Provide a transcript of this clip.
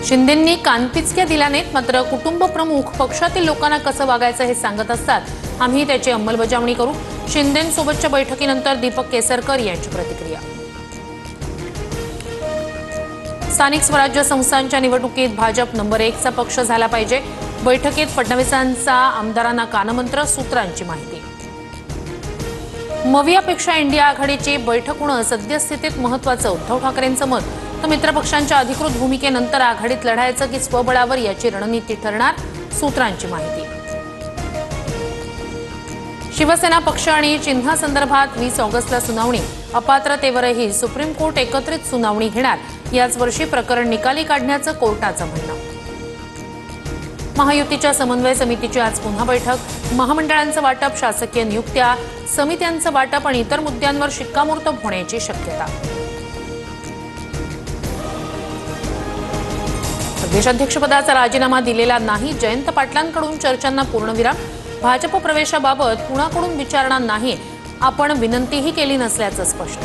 शिंदेंनी कानपिचक्या दिल्या नाहीत, मात्र कुटुंब प्रमुख पक्षातील लोकांना कसं वागायचं हे सांगत असतात। आम्ही त्याची अंमलबजावणी करू। शिंदेंसोबतच्या बैठकीनंतर दीपक केसरकर यांची प्रतिक्रिया। स्थानिक स्वराज्य संस्थांच्या निवडणुकीत भाजप नंबर 1 चा पक्ष झाला पाहिजे। बैठकीत फडणवीसांचा आमदारांना कानमंत्र, सूत्रांची माहिती। मवियापेक्षा इंडिया आघाडीची बैठक होणं सद्यस्थितीत महत्त्वाचं, उद्धव ठाकरेंचं मत। तर मित्रपक्षांच्या अधिकृत भूमिकेनंतर आघाडीत लढायचं की स्वबळावर याची रणनीती ठरणार, सूत्रांची माहिती। शिवसेना पक्ष आणि चिन्हासंदर्भात 20 ऑगस्टला सुनावणी। अपात्रतेवरही सुप्रीम कोर्ट एकत्रित सुनावणी घेणार। याच वर्षी प्रकरण निकाली काढण्याचं कोर्टाचं म्हणणं। महायुतीच्या समन्वय समितीची आज पुन्हा बैठक। महामंडळांचं वाटप, शासकीय नियुक्त्या, समित्यांचं वाटप आणि इतर मुद्द्यांवर शिक्कामोर्तब होण्याची शक्यता। प्रदेशाध्यक्षपदाचा राजीनामा दिलेला नाही, जयंत पाटलांकडून चर्चांना पूर्णविराम। भाजप प्रवेशाबाबत कुणाकडून विचारणा नाही, आपण विनंतीही केली नसल्याचं स्पष्ट।